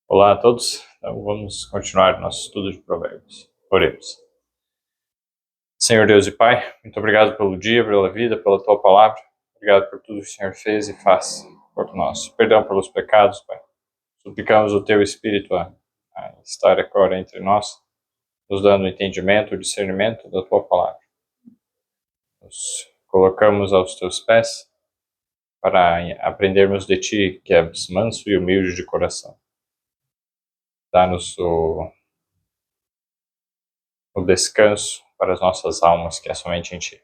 Olá a todos, então vamos continuar nosso estudo de Provérbios. Oremos. Senhor Deus e Pai, muito obrigado pelo dia, pela vida, pela Tua Palavra. Obrigado por tudo que o Senhor fez e faz por nós. Perdão pelos pecados, Pai. Suplicamos o Teu Espírito a estar agora entre nós, nos dando o entendimento, o discernimento da Tua Palavra. Nos colocamos aos Teus pés para aprendermos de Ti, que és manso e humilde de coração. Dá-nos o descanso para as nossas almas, que é somente em Ti.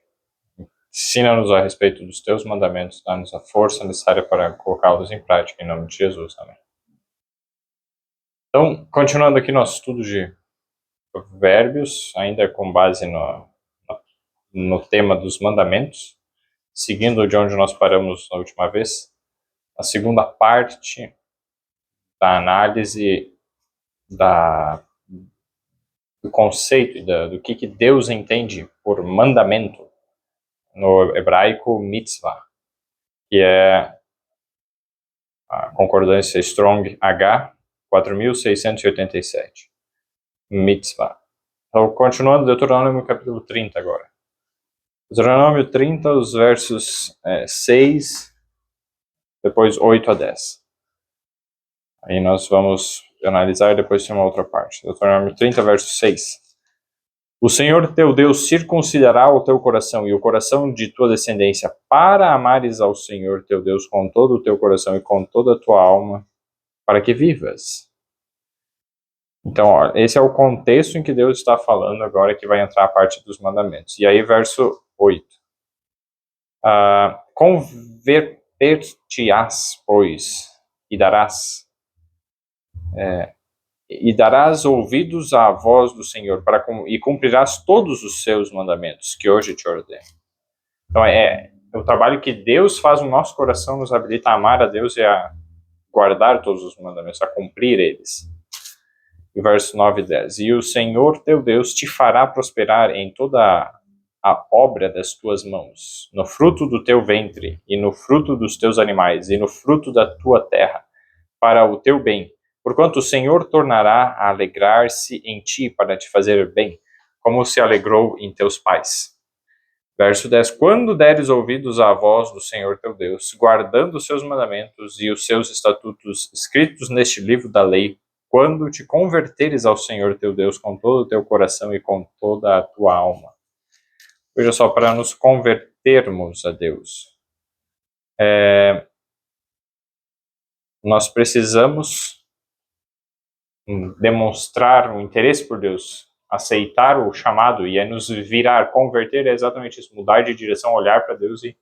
Ensina-nos a respeito dos Teus mandamentos, dá-nos a força necessária para colocá-los em prática, em nome de Jesus. Amém. Então, continuando aqui nosso estudo de Provérbios, ainda com base no tema dos mandamentos, seguindo de onde nós paramos na última vez, a segunda parte da análise do conceito do que Deus entende por mandamento, no hebraico mitzvah, que é a concordância Strong H 4687. Mitzvah. Então, continuando, Deuteronômio capítulo 30 agora. Deuteronômio 30, os versos 6, depois 8 a 10. Aí nós vamos analisar e depois tem uma outra parte. Deuteronômio 30, verso 6. O Senhor teu Deus circuncidará o teu coração e o coração de tua descendência para amares ao Senhor teu Deus com todo o teu coração e com toda a tua alma, para que vivas. Então, ó, esse é o contexto em que Deus está falando agora, que vai entrar a parte dos mandamentos. E aí, verso 8. Converter-te-ás, pois, e darás ouvidos à voz do Senhor e cumprirás todos os seus mandamentos, que hoje te ordeno. Então, é o trabalho que Deus faz no nosso coração, nos habilita a amar a Deus e a guardar todos os mandamentos, a cumprir eles. E verso 9 e 10. E o Senhor teu Deus te fará prosperar em toda a obra das tuas mãos, no fruto do teu ventre, e no fruto dos teus animais, e no fruto da tua terra, para o teu bem. Porquanto o Senhor tornará a alegrar-se em ti para te fazer bem, como se alegrou em teus pais. Verso 10. Quando deres ouvidos à voz do Senhor teu Deus, guardando os seus mandamentos e os seus estatutos escritos neste livro da lei, quando te converteres ao Senhor teu Deus com todo o teu coração e com toda a tua alma. Veja só, para nos convertermos a Deus, nós precisamos demonstrar um interesse por Deus, aceitar o chamado e nos virar, converter é exatamente isso, mudar de direção, olhar para Deus e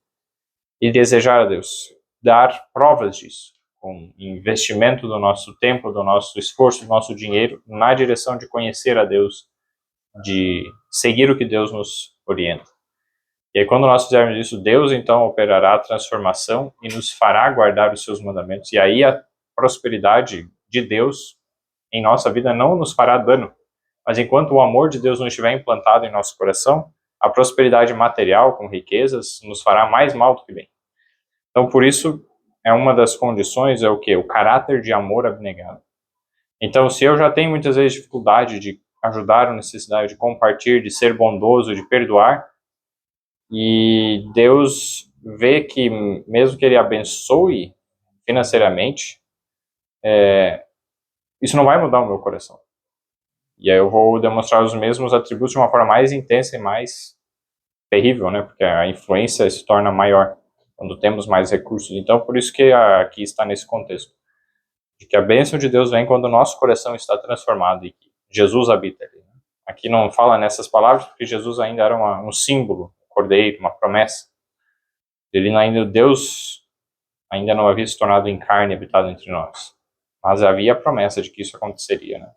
desejar a Deus, dar provas disso, com investimento do nosso tempo, do nosso esforço, do nosso dinheiro, na direção de conhecer a Deus, de seguir o que Deus nos orienta. E aí, quando nós fizermos isso, Deus então operará a transformação e nos fará guardar os seus mandamentos. E aí a prosperidade de Deus em nossa vida não nos fará dano. Mas enquanto o amor de Deus não estiver implantado em nosso coração, a prosperidade material, com riquezas, nos fará mais mal do que bem. Então, por isso, uma das condições é o quê? O caráter de amor abnegado. Então, se eu já tenho muitas vezes dificuldade de ajudar a necessidade, de compartilhar, de ser bondoso, de perdoar, e Deus vê que, mesmo que Ele abençoe financeiramente, isso não vai mudar o meu coração. E aí eu vou demonstrar os mesmos atributos de uma forma mais intensa e mais terrível, né? Porque a influência se torna maior quando temos mais recursos. Então, por isso que aqui está nesse contexto. De que a bênção de Deus vem quando o nosso coração está transformado e que Jesus habita ali. Aqui não fala nessas palavras porque Jesus ainda era um símbolo, um cordeiro, uma promessa. Deus ainda não havia se tornado em carne habitado entre nós. Mas havia a promessa de que isso aconteceria, né?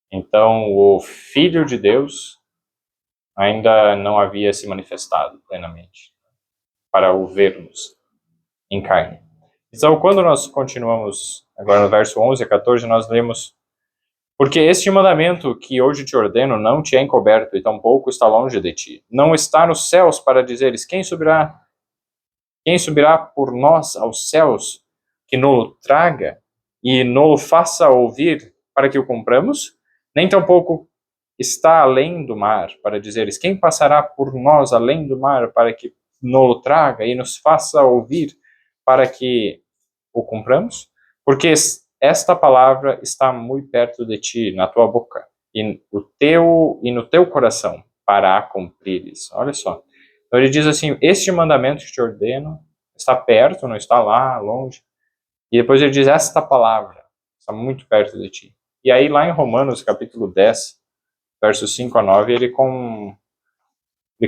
Então, o Filho de Deus ainda não havia se manifestado plenamente para o vermos em carne. Então, quando nós continuamos, agora no verso 11 a 14, nós lemos: porque este mandamento que hoje te ordeno não te é encoberto e tampouco está longe de ti. Não está nos céus para dizeres: quem subirá por nós aos céus, que nos traga e nos faça ouvir para que o cumpramos, nem tampouco está além do mar, para dizeres, quem passará por nós além do mar para que nos traga e nos faça ouvir para que o cumpramos? Porque esta palavra está muito perto de ti, na tua boca, e no teu coração, para a cumprires. Olha só. Então ele diz assim, este mandamento que te ordeno está perto, não está lá, longe. E depois ele diz, esta palavra está muito perto de ti. E aí lá em Romanos capítulo 10, versos 5 a 9, ele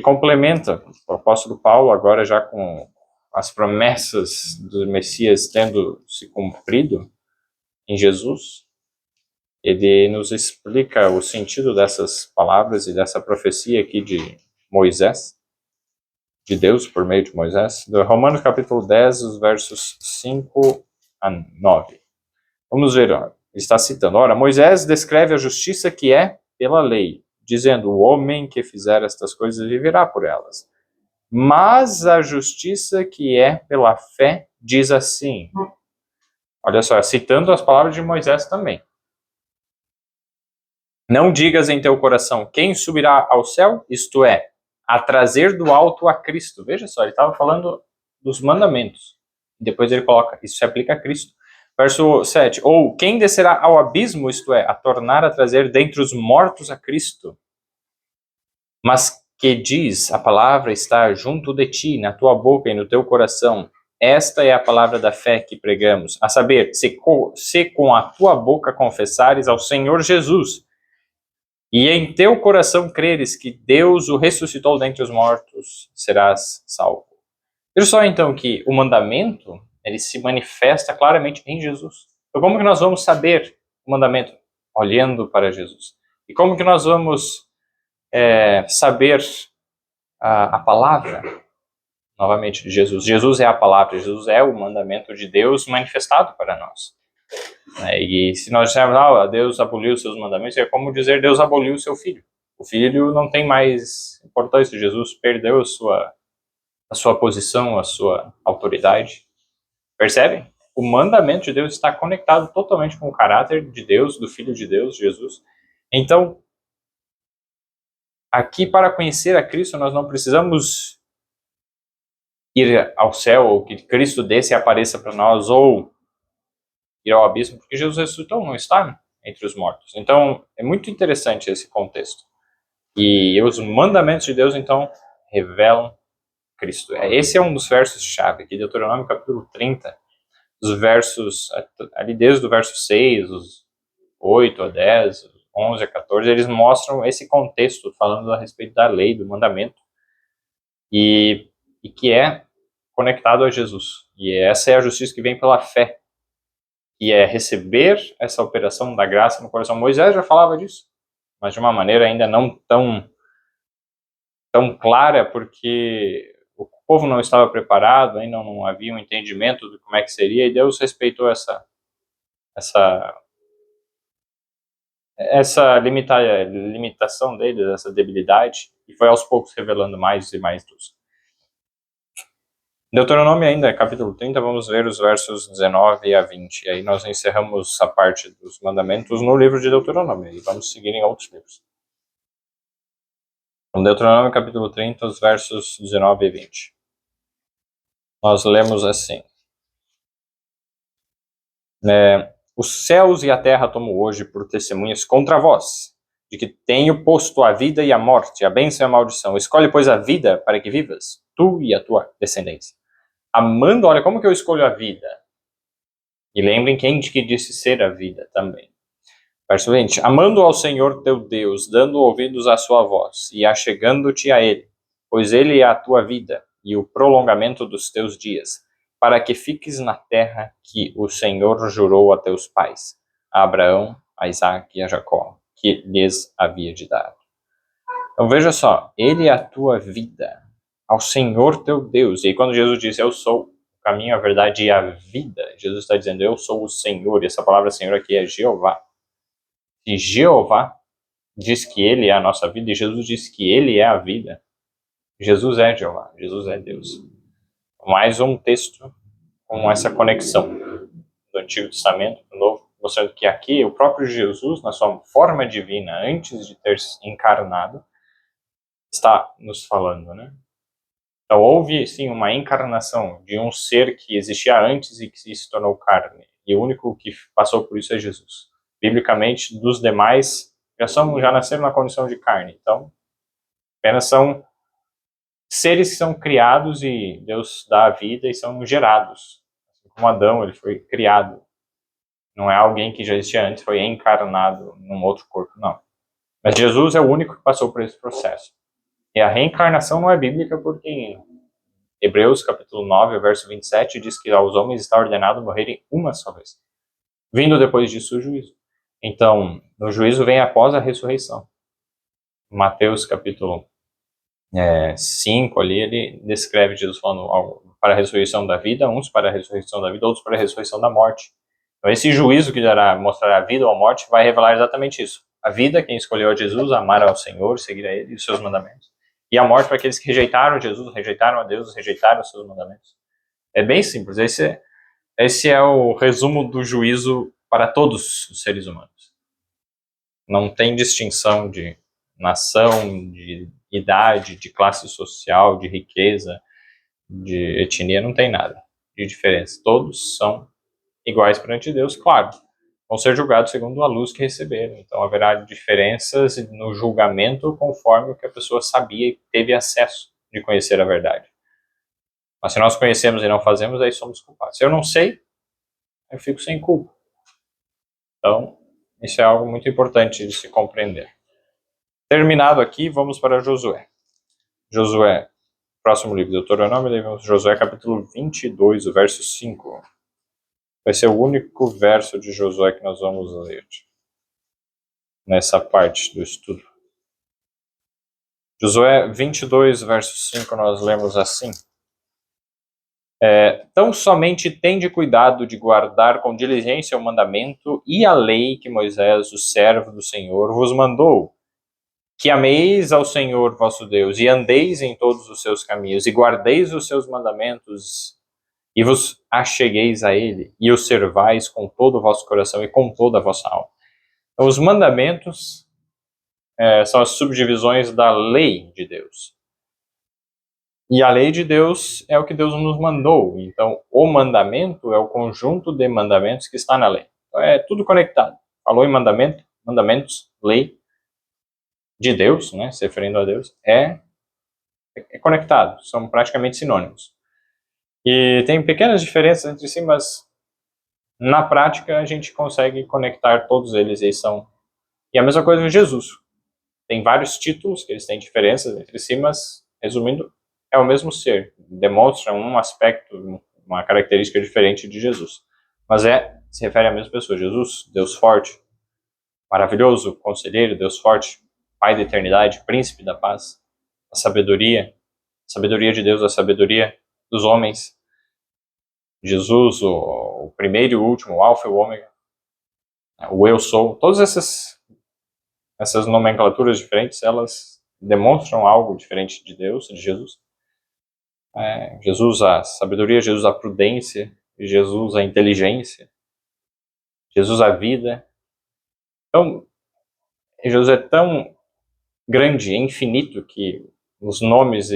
complementa o apóstolo Paulo, agora já com as promessas do Messias tendo se cumprido em Jesus. Ele nos explica o sentido dessas palavras e dessa profecia aqui de Moisés, de Deus por meio de Moisés. Do Romanos capítulo 10, os versos 5 a 9. Vamos ver, ó. Ele está citando, ora, Moisés descreve a justiça que é pela lei, dizendo, o homem que fizer estas coisas viverá por elas. Mas a justiça que é pela fé diz assim, olha só, citando as palavras de Moisés também. Não digas em teu coração, quem subirá ao céu? Isto é, a trazer do alto a Cristo. Veja só, ele estava falando dos mandamentos. Depois ele coloca, isso se aplica a Cristo. Verso 7, ou quem descerá ao abismo, isto é, a tornar a trazer dentre os mortos a Cristo. Mas que diz, a palavra está junto de ti, na tua boca e no teu coração. Esta é a palavra da fé que pregamos, a saber, se com a tua boca confessares ao Senhor Jesus, e em teu coração creres que Deus o ressuscitou dentre os mortos, serás salvo. Veja só então que o mandamento, ele se manifesta claramente em Jesus. Então como que nós vamos saber o mandamento? Olhando para Jesus. E como que nós vamos saber a palavra? Novamente, de Jesus. Jesus é a palavra, Jesus é o mandamento de Deus manifestado para nós. E se nós dissermos, Deus aboliu os seus mandamentos, é como dizer Deus aboliu o seu filho. O filho não tem mais importância, Jesus perdeu a sua posição, a sua autoridade. Percebem? O mandamento de Deus está conectado totalmente com o caráter de Deus, do Filho de Deus, Jesus. Então, aqui para conhecer a Cristo, nós não precisamos ir ao céu, ou que Cristo desça e apareça para nós, ou ir ao abismo, porque Jesus ressuscitou, não está entre os mortos. Então, é muito interessante esse contexto. E os mandamentos de Deus, então, revelam Cristo. Esse é um dos versos-chave aqui, Deuteronômio capítulo 30, os versos, ali desde o verso 6, os 8 a 10, 11 a 14, eles mostram esse contexto, falando a respeito da lei, do mandamento, e que é conectado a Jesus. E essa é a justiça que vem pela fé, e é receber essa operação da graça no coração. Moisés já falava disso, mas de uma maneira ainda não tão clara, porque o povo não estava preparado, ainda não havia um entendimento de como é que seria, e Deus respeitou essa limitação deles, essa debilidade, e foi aos poucos revelando mais e mais Deus. Deuteronômio ainda, capítulo 30, vamos ver os versos 19 a 20. E aí nós encerramos a parte dos mandamentos no livro de Deuteronômio, e vamos seguir em outros livros. Então, Deuteronômio, capítulo 30, os versos 19 e 20. Nós lemos assim. Os céus e a terra tomo hoje por testemunhas contra vós, de que tenho posto a vida e a morte, a bênção e a maldição. Escolhe, pois, a vida para que vivas, tu e a tua descendência. Amando, olha como que eu escolho a vida. E lembrem quem que disse ser a vida também. Verso 20. Amando ao Senhor teu Deus, dando ouvidos à sua voz, e achegando-te a Ele, pois Ele é a tua vida e o prolongamento dos teus dias, para que fiques na terra que o Senhor jurou a teus pais, a Abraão, a Isaac e a Jacó, que lhes havia de dar. Então veja só, Ele é a tua vida, ao Senhor teu Deus. E aí quando Jesus diz, eu sou o caminho, a verdade e a vida, Jesus está dizendo, eu sou o Senhor. E essa palavra Senhor aqui é Jeová. E Jeová diz que Ele é a nossa vida, e Jesus diz que Ele é a vida. Jesus é Jeová, Jesus é Deus. Mais um texto com essa conexão. do Antigo Testamento para o Novo, mostrando que aqui o próprio Jesus, na sua forma divina, antes de ter encarnado, está nos falando, né? Então houve, sim, uma encarnação de um ser que existia antes e que se tornou carne. E o único que passou por isso é Jesus. Biblicamente, dos demais, já nasceram na condição de carne. Então, apenas são seres que são criados e Deus dá a vida e são gerados. Assim como Adão, ele foi criado. Não é alguém que já existia antes, foi encarnado num outro corpo, não. Mas Jesus é o único que passou por esse processo. E a reencarnação não é bíblica porque em Hebreus capítulo 9, verso 27, diz que aos homens está ordenado morrerem uma só vez. Vindo depois disso o juízo. Então, o juízo vem após a ressurreição. Mateus capítulo 5 ali, ele descreve Jesus falando algo para a ressurreição da vida, uns para a ressurreição da vida, outros para a ressurreição da morte. Então esse juízo que mostrará a vida ou a morte vai revelar exatamente isso. A vida, quem escolheu a Jesus, amar ao Senhor, seguir a Ele e os seus mandamentos. E a morte para aqueles que rejeitaram Jesus, rejeitaram a Deus, rejeitaram os seus mandamentos. É bem simples, esse é o resumo do juízo para todos os seres humanos. Não tem distinção de nação, de idade, de classe social, de riqueza, de etnia, não tem nada de diferença. Todos são iguais perante Deus, claro. Vão ser julgados segundo a luz que receberam. Então haverá diferenças no julgamento conforme o que a pessoa sabia e teve acesso de conhecer a verdade. Mas se nós conhecemos e não fazemos, aí somos culpados. Se eu não sei, eu fico sem culpa. Então, isso é algo muito importante de se compreender. Terminado aqui, vamos para Josué. Josué, próximo livro, Deuteronômio, lemos Josué capítulo 22, o verso 5. Vai ser o único verso de Josué que nós vamos ler nessa parte do estudo. Josué 22, verso 5, nós lemos assim. Tão somente tende cuidado de guardar com diligência o mandamento e a lei que Moisés, o servo do Senhor, vos mandou, que ameis ao Senhor vosso Deus e andeis em todos os seus caminhos e guardeis os seus mandamentos e vos achegueis a ele e o servais com todo o vosso coração e com toda a vossa alma. Então, os mandamentos são as subdivisões da lei de Deus. E a lei de Deus é o que Deus nos mandou. Então, o mandamento é o conjunto de mandamentos que está na lei. Então, é tudo conectado. Falou em mandamento, mandamentos, lei de Deus, né, se referindo a Deus, é conectado. São praticamente sinônimos. E tem pequenas diferenças entre si, mas na prática a gente consegue conectar todos eles. E a mesma coisa com Jesus. Tem vários títulos que eles têm diferenças entre si, mas, resumindo, é o mesmo ser. Demonstra um aspecto, uma característica diferente de Jesus. Mas se refere à mesma pessoa. Jesus, Deus forte, maravilhoso, conselheiro, Deus forte, Pai da eternidade, príncipe da paz, a sabedoria de Deus, a sabedoria dos homens. Jesus, o primeiro e o último, o alfa e o ômega, o eu sou. Todas essas nomenclaturas diferentes, elas demonstram algo diferente de Deus, de Jesus. Jesus a sabedoria, Jesus a prudência, Jesus a inteligência, Jesus a vida. Então, Jesus é tão grande, infinito, que os nomes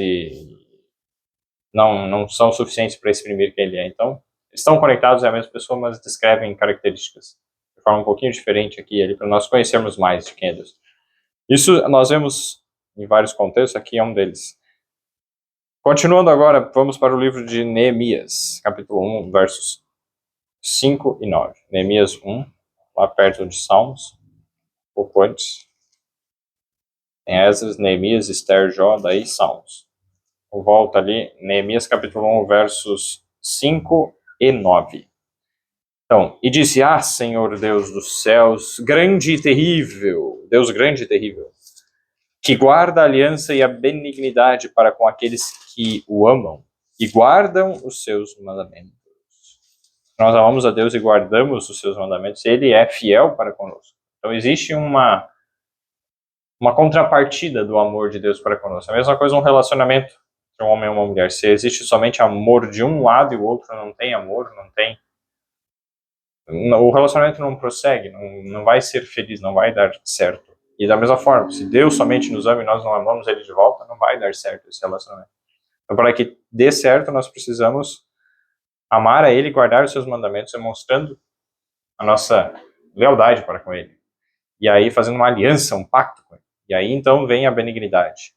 não são suficientes para exprimir quem ele é. Então, eles estão conectados à mesma pessoa, mas descrevem características de forma um pouquinho diferente aqui e ali, para nós conhecermos mais de quem é Deus. Isso nós vemos em vários contextos, aqui é um deles. Continuando agora, vamos para o livro de Neemias, capítulo 1, versos 5 e 9. Neemias 1, lá perto de Salmos, um pouco antes. Tem Esdras, Neemias, Esther, Jó, daí Salmos. Volta ali, Neemias capítulo 1, versos 5 e 9. Então, e disse, Senhor Deus dos céus, grande e terrível, Deus grande e terrível, que guarda a aliança e a benignidade para com aqueles que o amam e guardam os seus mandamentos. Nós amamos a Deus e guardamos os seus mandamentos, ele é fiel para conosco. Então existe uma contrapartida do amor de Deus para conosco. A mesma coisa um relacionamento entre um homem e uma mulher. Se existe somente amor de um lado e o outro não tem amor, não tem o relacionamento não prossegue, não vai ser feliz, não vai dar certo. E da mesma forma, se Deus somente nos ama e nós não amamos Ele de volta, não vai dar certo esse relacionamento. Então, para que dê certo, nós precisamos amar a Ele, guardar os seus mandamentos, demonstrando a nossa lealdade para com Ele. E aí fazendo uma aliança, um pacto com Ele. E aí então vem a benignidade.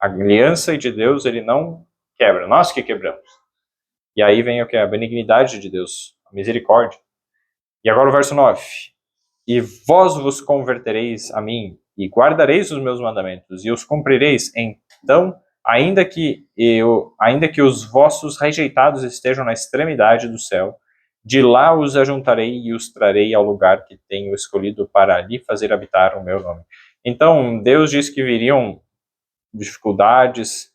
A aliança de Deus Ele não quebra, nós que quebramos. E aí vem o que? A benignidade de Deus, a misericórdia. E agora o verso 9. E vós vos convertereis a mim, e guardareis os meus mandamentos, e os cumprireis. Então, ainda que os vossos rejeitados estejam na extremidade do céu, de lá os ajuntarei e os trarei ao lugar que tenho escolhido para ali fazer habitar o meu nome. Então, Deus diz que viriam dificuldades,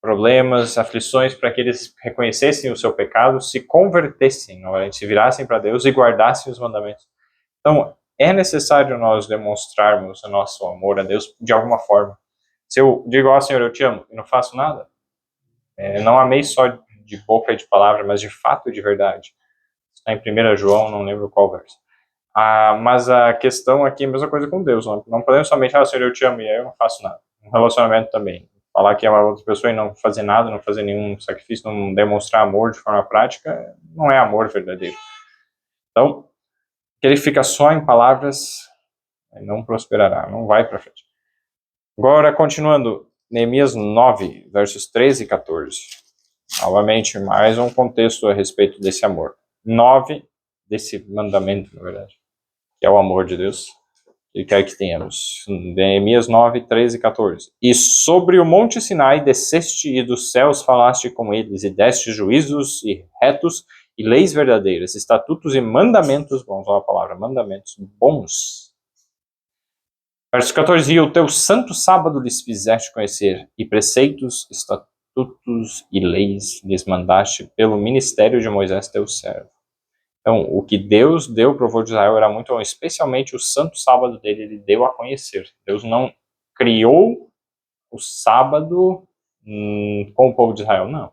problemas, aflições, para que eles reconhecessem o seu pecado, se convertessem, novamente, se virassem para Deus e guardassem os mandamentos. Então, é necessário nós demonstrarmos o nosso amor a Deus de alguma forma. Se eu digo, ó Senhor, eu te amo, e não faço nada, não amei só de boca e de palavra, mas de fato e de verdade. Está em 1 João, não lembro qual verso. Mas a questão aqui é a mesma coisa com Deus. Não podemos somente, Senhor, eu te amo, e aí eu não faço nada. Um relacionamento também. Falar que é uma outra pessoa e não fazer nada, não fazer nenhum sacrifício, não demonstrar amor de forma prática, não é amor verdadeiro. Então, que ele fica só em palavras, não prosperará, não vai para frente. Agora, continuando, Neemias 9, versos 13 e 14. Novamente, mais um contexto a respeito desse amor. 9, desse mandamento, na verdade, que é o amor de Deus, que ele quer que tenhamos. Neemias 9, 13 e 14. E sobre o monte Sinai desceste e dos céus falaste com eles, e deste juízos e retos, e leis verdadeiras, estatutos e mandamentos bons. Olha a palavra, mandamentos bons. Verso 14. E o teu santo sábado lhes fizeste conhecer, e preceitos, estatutos e leis lhes mandaste pelo ministério de Moisés teu servo. Então, o que Deus deu para o povo de Israel era muito bom, especialmente o santo sábado dele, ele deu a conhecer. Deus não criou o sábado com o povo de Israel, não.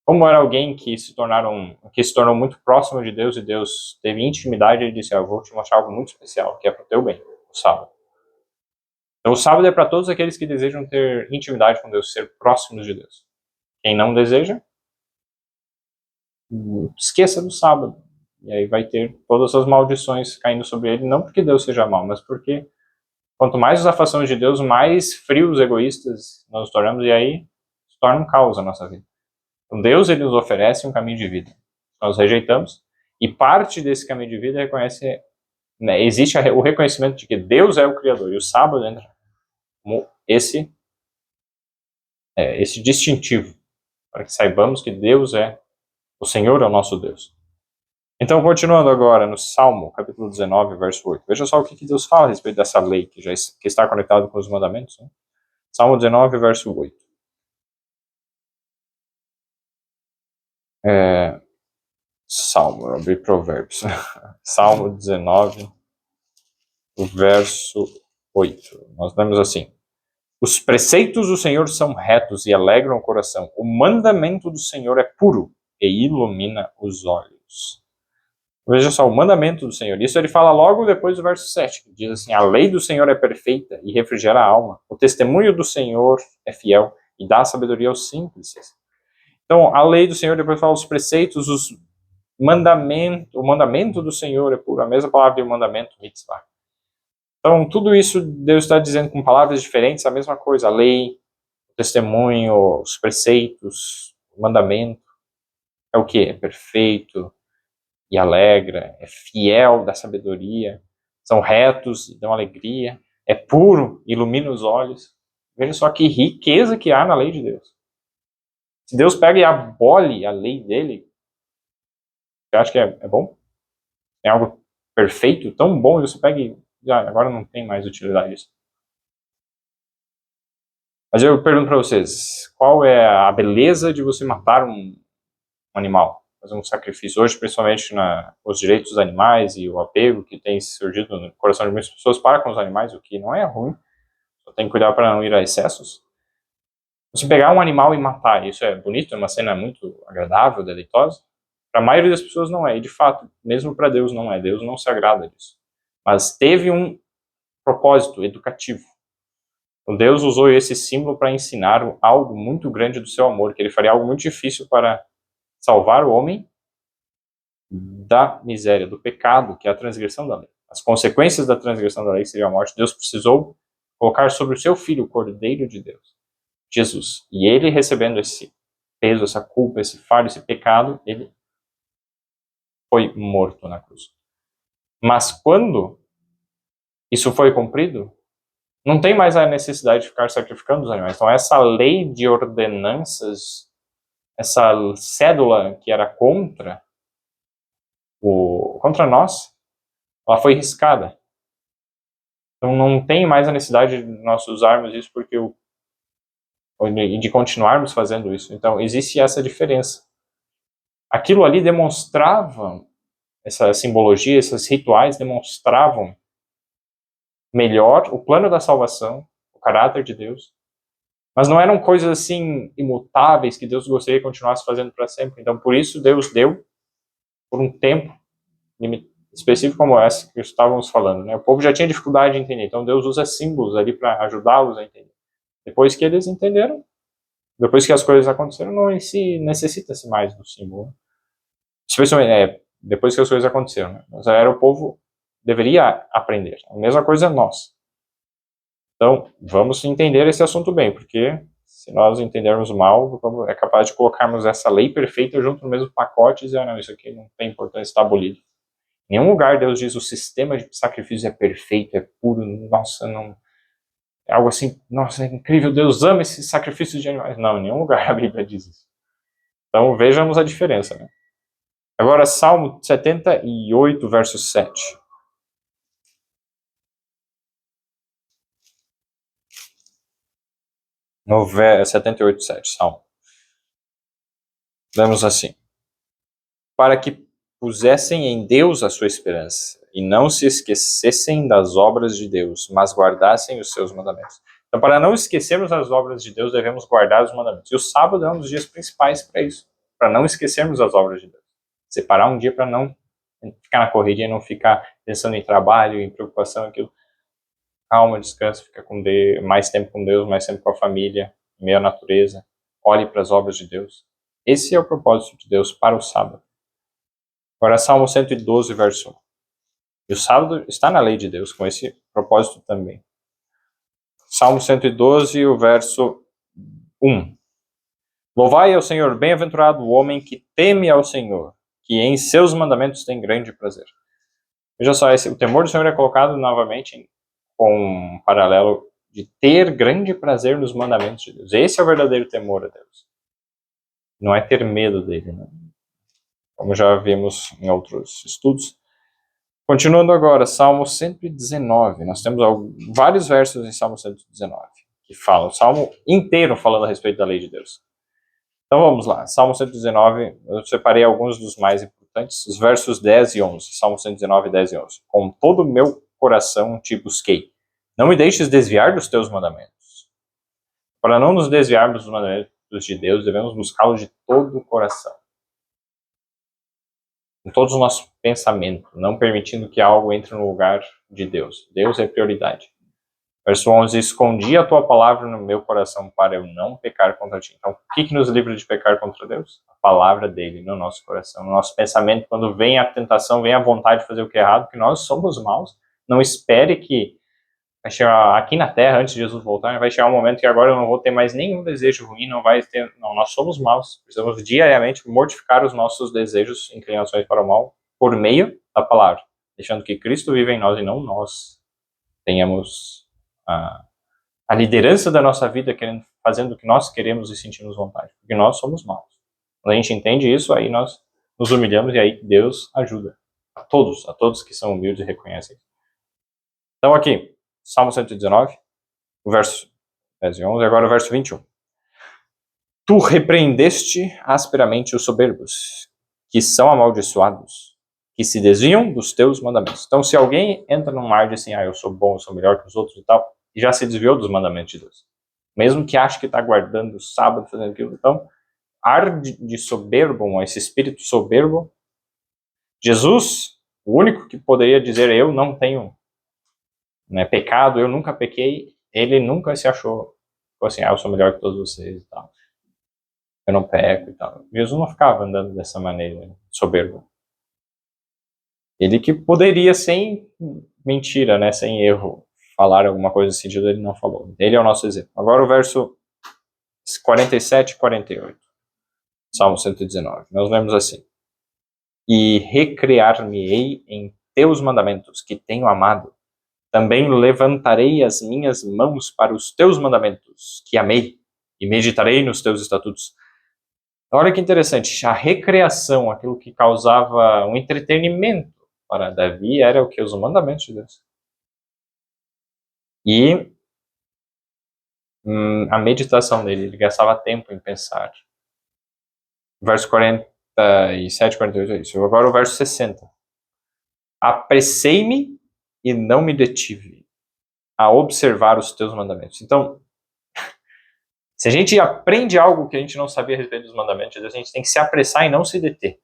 Como era alguém que se tornou muito próximo de Deus e Deus teve intimidade, ele disse, eu vou te mostrar algo muito especial, que é para o teu bem, o sábado. Então o sábado é para todos aqueles que desejam ter intimidade com Deus, ser próximos de Deus. Quem não deseja, esqueça do sábado. E aí vai ter todas as maldições caindo sobre ele, não porque Deus seja mau, mas porque quanto mais nos afastamos de Deus, mais frios, egoístas nós nos tornamos, e aí se torna um caos a nossa vida. Então Deus ele nos oferece um caminho de vida. Nós rejeitamos, e parte desse caminho de vida reconhece, existe o reconhecimento de que Deus é o Criador, e o sábado entra como esse distintivo, para que saibamos que Deus o Senhor é o nosso Deus. Então, continuando agora no Salmo, capítulo 19, verso 8. Veja só o que Deus fala a respeito dessa lei, que está conectado com os mandamentos. Né? Salmo 19, verso 8. Salmo, eu abri Provérbios. Salmo 19, verso 8. Nós lemos assim. Os preceitos do Senhor são retos e alegram o coração. O mandamento do Senhor é puro e ilumina os olhos. Veja só, o mandamento do Senhor. Isso ele fala logo depois do verso 7, que diz assim, a lei do Senhor é perfeita e refrigera a alma. O testemunho do Senhor é fiel e dá sabedoria aos simples. Então, a lei do Senhor, depois fala os preceitos, o mandamento do Senhor é puro. A mesma palavra de mandamento, mitzvah. Então, tudo isso Deus está dizendo com palavras diferentes, a mesma coisa. A lei, o testemunho, os preceitos, o mandamento. É o que? É perfeito e alegra, é fiel, dá sabedoria, são retos e dão alegria, é puro, ilumina os olhos. Veja só que riqueza que há na lei de Deus. Se Deus pega e abole a lei dele, você acha que é bom? É algo perfeito, tão bom, e você pega e agora não tem mais utilidade isso. Mas eu pergunto para vocês, qual é a beleza de você matar um animal? Fazer um sacrifício. Hoje, principalmente os direitos dos animais e o apego que tem surgido no coração de muitas pessoas para com os animais, o que não é ruim, só tem que cuidar para não ir a excessos. Você pegar um animal e matar, isso é bonito, é uma cena muito agradável, deleitosa. Para a maioria das pessoas não é, e de fato, mesmo para Deus não é. Deus não se agrada disso. Mas teve um propósito educativo. Deus usou esse símbolo para ensinar algo muito grande do seu amor, que ele faria algo muito difícil para salvar o homem da miséria, do pecado, que é a transgressão da lei. As consequências da transgressão da lei seria a morte. Deus precisou colocar sobre o seu filho, o Cordeiro de Deus, Jesus. E ele, recebendo esse peso, essa culpa, esse fardo, esse pecado, ele foi morto na cruz. Mas quando isso foi cumprido, não tem mais a necessidade de ficar sacrificando os animais. Então essa lei de ordenanças, essa cédula que era contra nós, ela foi riscada. Então não tem mais a necessidade de nós usarmos isso e de continuarmos fazendo isso. Então existe essa diferença. Aquilo ali demonstrava, essa simbologia, esses rituais demonstravam melhor o plano da salvação, o caráter de Deus, mas não eram coisas assim imutáveis que Deus gostaria que continuasse fazendo para sempre. Então por isso Deus deu por um tempo específico como esse que estávamos falando, né? O povo já tinha dificuldade de entender, então Deus usa símbolos ali para ajudá-los a entender. Depois que eles entenderam, depois que as coisas aconteceram, não necessita-se mais do símbolo. Especialmente, depois que as coisas aconteceram, né? Mas era o povo deveria aprender. A mesma coisa nós. Então, vamos entender esse assunto bem, porque se nós entendermos mal, é capaz de colocarmos essa lei perfeita junto no mesmo pacote e dizer, não, isso aqui não tem importância, está abolido. Em nenhum lugar Deus diz o sistema de sacrifício é perfeito, é puro, nossa, não... É algo assim, nossa, é incrível, Deus ama esse sacrifício de animais. Não, em nenhum lugar a Bíblia diz isso. Então vejamos a diferença, né? Agora, Salmo 78, verso 7. No 78, 7, Salmo. Lemos assim. Para que pusessem em Deus a sua esperança, e não se esquecessem das obras de Deus, mas guardassem os seus mandamentos. Então, para não esquecermos as obras de Deus, devemos guardar os mandamentos. E o sábado é um dos dias principais para isso, para não esquecermos as obras de Deus. Separar um dia para não ficar na correria e não ficar pensando em trabalho, em preocupação, aquilo. Calma, descansa, fica com Deus, mais tempo com Deus, mais tempo com a família, em meio à natureza. Olhe para as obras de Deus. Esse é o propósito de Deus para o sábado. Agora, Salmo 112, verso 1. E o sábado está na lei de Deus, com esse propósito também. Salmo 112, o verso 1. Louvai ao Senhor, bem-aventurado o homem que teme ao Senhor, que em seus mandamentos tem grande prazer. Veja só, o temor do Senhor é colocado novamente com um paralelo de ter grande prazer nos mandamentos de Deus. Esse é o verdadeiro temor a Deus. Não é ter medo dele, né? Como já vimos em outros estudos. Continuando agora, Salmo 119. Nós temos vários versos em Salmo 119 que falam, o Salmo inteiro falando a respeito da lei de Deus. Então vamos lá, Salmo 119, eu separei alguns dos mais importantes, os versos 10 e 11, Salmo 119, 10 e 11. Com todo o meu coração te busquei, não me deixes desviar dos teus mandamentos. Para não nos desviarmos dos mandamentos de Deus, devemos buscá-los de todo o coração. Com todos os nossos pensamentos, não permitindo que algo entre no lugar de Deus. Deus é prioridade. Verso 11, escondi a tua palavra no meu coração para eu não pecar contra ti. Então, o que nos livra de pecar contra Deus? A palavra dele no nosso coração, no nosso pensamento. Quando vem a tentação, vem a vontade de fazer o que é errado, porque nós somos maus. Não espere que vai chegar aqui na terra, antes de Jesus voltar, vai chegar um momento que agora eu não vou ter mais nenhum desejo ruim, não, nós somos maus. Precisamos diariamente mortificar os nossos desejos, inclinações para o mal, por meio da palavra, deixando que Cristo vive em nós e não nós tenhamos a liderança da nossa vida, fazendo o que nós queremos e sentimos vontade, porque nós somos maus. Quando a gente entende isso, aí nós nos humilhamos e aí Deus ajuda a todos que são humildes e reconhecem. Então aqui, Salmo 119, o verso 10 e 11, agora o verso 21. Tu repreendeste asperamente os soberbos, que são amaldiçoados, que se desviam dos teus mandamentos. Então, se alguém entra num mar de assim, eu sou bom, eu sou melhor que os outros e tal, e já se desviou dos mandamentos de Deus, mesmo que ache que está guardando o sábado, fazendo aquilo, então, ar de soberbo, esse espírito soberbo. Jesus, o único que poderia dizer eu não tenho, né, pecado, eu nunca pequei, ele nunca se achou assim, eu sou melhor que todos vocês e tal. Eu não peco e tal. Jesus não ficava andando dessa maneira, soberbo. Ele que poderia, sem mentira, né, sem erro, falar alguma coisa nesse sentido, ele não falou. Ele é o nosso exemplo. Agora o verso 47 e 48. Salmo 119. Nós lemos assim: E recrear-me-ei em teus mandamentos, que tenho amado. Também levantarei as minhas mãos para os teus mandamentos, que amei, e meditarei nos teus estatutos. Olha que interessante, a recreação, aquilo que causava um entretenimento para Davi, era o que? Os mandamentos de Deus. E a meditação dele, ele gastava tempo em pensar. Verso 47, 48 é isso. Agora o verso 60. Apressei-me e não me detive a observar os teus mandamentos. Então, se a gente aprende algo que a gente não sabia a respeito dos mandamentos de Deus, a gente tem que se apressar e não se deter.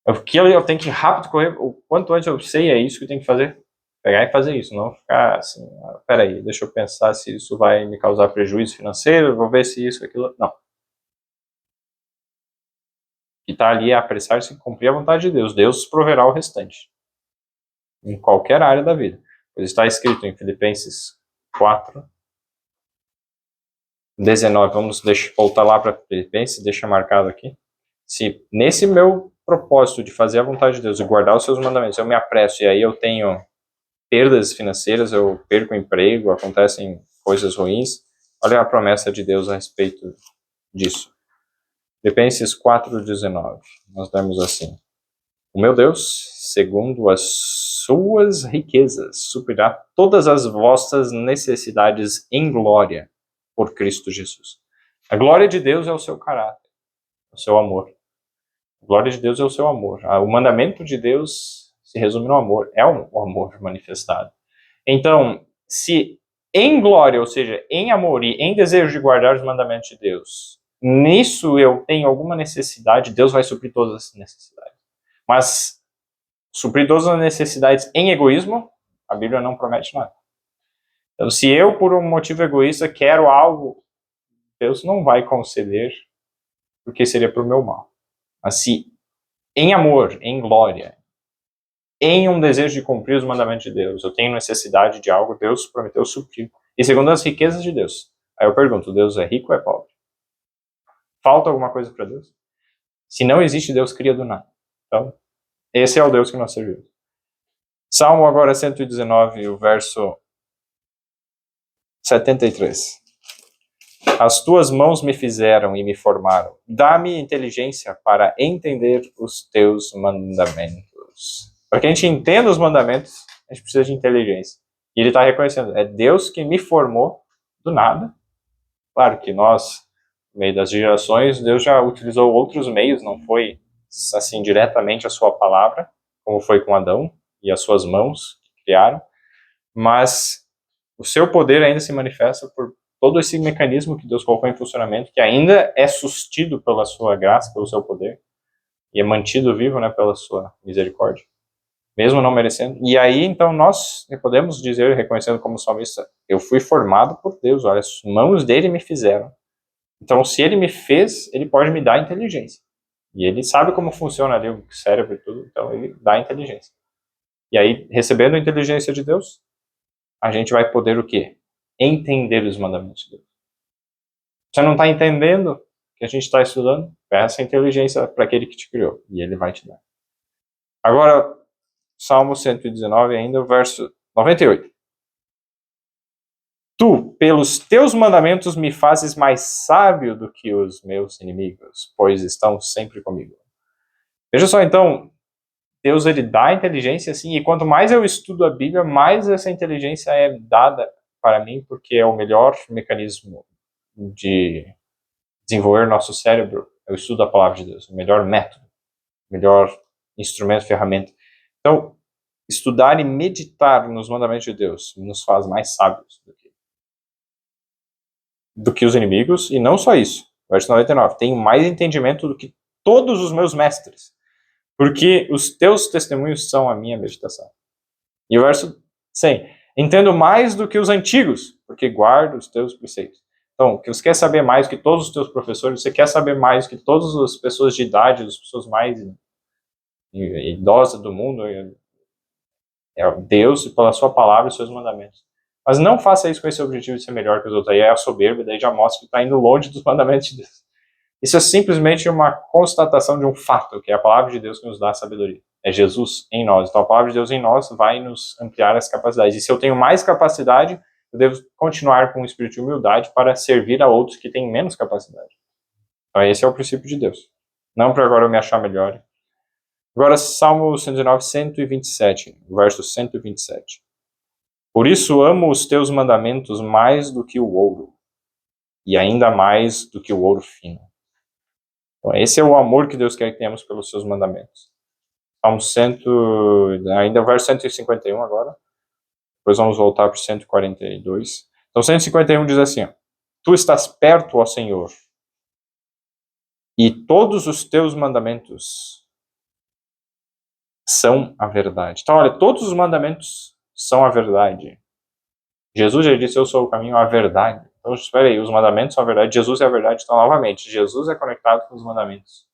O que eu tenho que rápido correr, o quanto antes eu sei, é isso que eu tenho que fazer. Pegar e fazer isso, não ficar assim, peraí, deixa eu pensar se isso vai me causar prejuízo financeiro, vou ver se isso, aquilo, não. E está ali a apressar-se e cumprir a vontade de Deus. Deus proverá o restante. Em qualquer área da vida. Pois está escrito em Filipenses 4, 19. Vamos voltar lá para Filipenses, deixa marcado aqui. Se nesse meu propósito de fazer a vontade de Deus e guardar os seus mandamentos, eu me apresso e aí eu tenho perdas financeiras, eu perco o emprego, acontecem coisas ruins, olha a promessa de Deus a respeito disso. Filipenses 4:19, nós lemos assim: O meu Deus, segundo as suas riquezas, suprirá todas as vossas necessidades em glória por Cristo Jesus. A glória de Deus é o seu caráter, o seu amor. A glória de Deus é o seu amor. O mandamento de Deus se resume no amor, é o amor manifestado. Então, se em glória, ou seja, em amor e em desejo de guardar os mandamentos de Deus, nisso eu tenho alguma necessidade, Deus vai suprir todas as necessidades. Mas suprir todas as necessidades em egoísmo, a Bíblia não promete nada. Então, se eu, por um motivo egoísta, quero algo, Deus não vai conceder, porque seria para o meu mal. Mas se em amor, em glória, em um desejo de cumprir os mandamentos de Deus, eu tenho necessidade de algo, Deus prometeu suprir. E segundo as riquezas de Deus. Aí eu pergunto, Deus é rico ou é pobre? Falta alguma coisa para Deus? Se não existe, Deus cria do nada. Então, esse é o Deus que nós servimos. Salmo agora 119, o verso 73. As tuas mãos me fizeram e me formaram. Dá-me inteligência para entender os teus mandamentos. Para que a gente entenda os mandamentos, a gente precisa de inteligência. E ele está reconhecendo, é Deus que me formou do nada. Claro que nós, no meio das gerações, Deus já utilizou outros meios, não foi assim diretamente a sua palavra, como foi com Adão e as suas mãos que criaram, mas o seu poder ainda se manifesta por todo esse mecanismo que Deus colocou em funcionamento, que ainda é sustido pela sua graça, pelo seu poder, e é mantido vivo, né, pela sua misericórdia, mesmo não merecendo. E aí, então, nós podemos dizer, reconhecendo como salmista, eu fui formado por Deus, olha, as mãos dele me fizeram. Então, se ele me fez, ele pode me dar inteligência. E ele sabe como funciona ali o cérebro e tudo, então ele dá inteligência. E aí, recebendo a inteligência de Deus, a gente vai poder o quê? Entender os mandamentos de Deus. Você não está entendendo o que a gente está estudando? Peça inteligência para aquele que te criou, e ele vai te dar. Agora, Salmo 119, ainda o verso 98. Tu, pelos teus mandamentos, me fazes mais sábio do que os meus inimigos, pois estão sempre comigo. Veja só, então, Deus ele dá inteligência, assim, e quanto mais eu estudo a Bíblia, mais essa inteligência é dada para mim, porque é o melhor mecanismo de desenvolver nosso cérebro, é o estudo da palavra de Deus, o melhor método, o melhor instrumento, ferramenta. Então, estudar e meditar nos mandamentos de Deus nos faz mais sábios do que os inimigos, e não só isso, Verso 99. Tenho mais entendimento do que todos os meus mestres, porque os teus testemunhos são a minha meditação. E o verso 100. Entendo mais do que os antigos, porque guardo os teus preceitos. Então, que você quer saber mais que todos os teus professores, você quer saber mais que todas as pessoas de idade, as pessoas mais idosas do mundo, é Deus pela sua palavra e seus mandamentos. Mas não faça isso com esse objetivo de ser melhor que os outros. Aí é a soberba, daí já mostra que está indo longe dos mandamentos de Deus. Isso é simplesmente uma constatação de um fato, que é a palavra de Deus que nos dá a sabedoria. É Jesus em nós. Então a palavra de Deus em nós vai nos ampliar as capacidades. E se eu tenho mais capacidade, eu devo continuar com um espírito de humildade para servir a outros que têm menos capacidade. Então esse é o princípio de Deus. Não para agora eu me achar melhor. Agora Salmo 119, 127, verso 127. Por isso amo os teus mandamentos mais do que o ouro, e ainda mais do que o ouro fino. Então, esse é o amor que Deus quer que tenhamos pelos seus mandamentos. Salmo 100, ainda o verso 151 agora. Depois vamos voltar para o 142. Então, 151 diz assim, ó, tu estás perto, ó Senhor, e todos os teus mandamentos são a verdade. Então, olha, todos os mandamentos são a verdade. Jesus já disse, eu sou o caminho, a verdade. Então, espera aí, os mandamentos são a verdade, Jesus é a verdade. Então, novamente, Jesus é conectado com os mandamentos.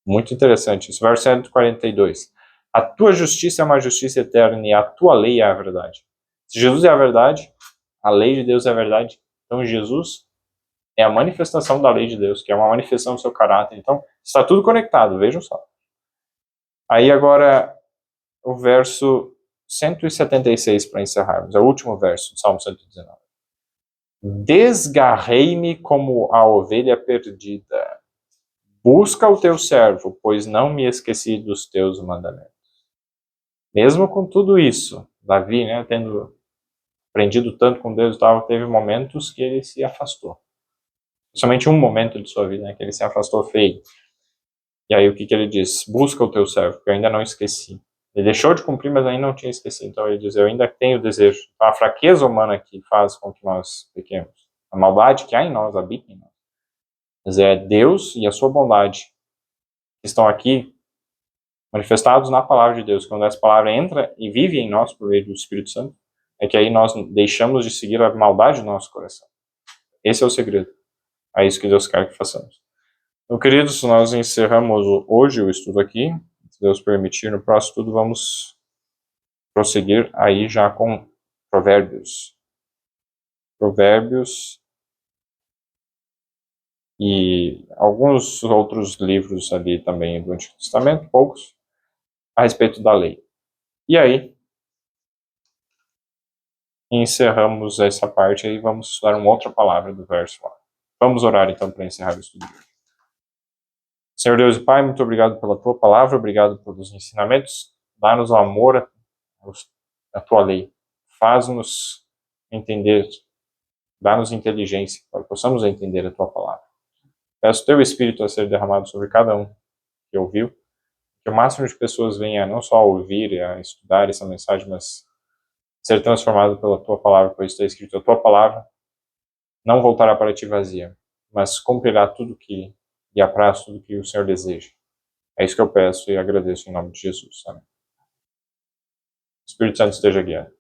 Muito interessante isso. Verso 142. A tua justiça é uma justiça eterna e a tua lei é a verdade. Se Jesus é a verdade, a lei de Deus é a verdade. Então, Jesus é a manifestação da lei de Deus, que é uma manifestação do seu caráter. Então, está tudo conectado, vejam só. Aí agora, o verso 176 para encerrarmos. É o último verso do Salmo 119. Desgarrei-me como a ovelha perdida. Busca o teu servo, pois não me esqueci dos teus mandamentos. Mesmo com tudo isso, Davi, né, tendo aprendido tanto com Deus e tal, teve momentos que ele se afastou. Somente um momento de sua vida, né, que ele se afastou feio. E aí o que ele diz? Busca o teu servo, porque eu ainda não esqueci. Ele deixou de cumprir, mas ainda não tinha esquecido. Então ele diz, eu ainda tenho desejo. A fraqueza humana que faz com que nós pequemos. A maldade que há em nós, habita em nós. Mas é Deus e a sua bondade que estão aqui manifestados na palavra de Deus. Quando essa palavra entra e vive em nós por meio do Espírito Santo, é que aí nós deixamos de seguir a maldade do nosso coração. Esse é o segredo. É isso que Deus quer que façamos. Então, queridos, nós encerramos hoje o estudo aqui. Se Deus permitir, no próximo estudo vamos prosseguir aí já com Provérbios. Provérbios e alguns outros livros ali também do Antigo Testamento, poucos, a respeito da lei. E aí, encerramos essa parte aí, vamos estudar uma outra palavra do verso lá. Vamos orar então para encerrar o estudo. Senhor Deus e Pai, muito obrigado pela tua palavra, obrigado pelos ensinamentos, dá-nos o amor à tua lei, faz-nos entender, dá-nos inteligência para que possamos entender a tua palavra. Peço o teu Espírito a ser derramado sobre cada um que ouviu, que o máximo de pessoas venha não só a ouvir e a estudar essa mensagem, mas ser transformado pela tua palavra, pois está escrito, a tua palavra não voltará para ti vazia, mas cumprirá tudo que e apraz tudo que o Senhor deseja. É isso que eu peço e agradeço em nome de Jesus. Amém. O Espírito Santo esteja guiando.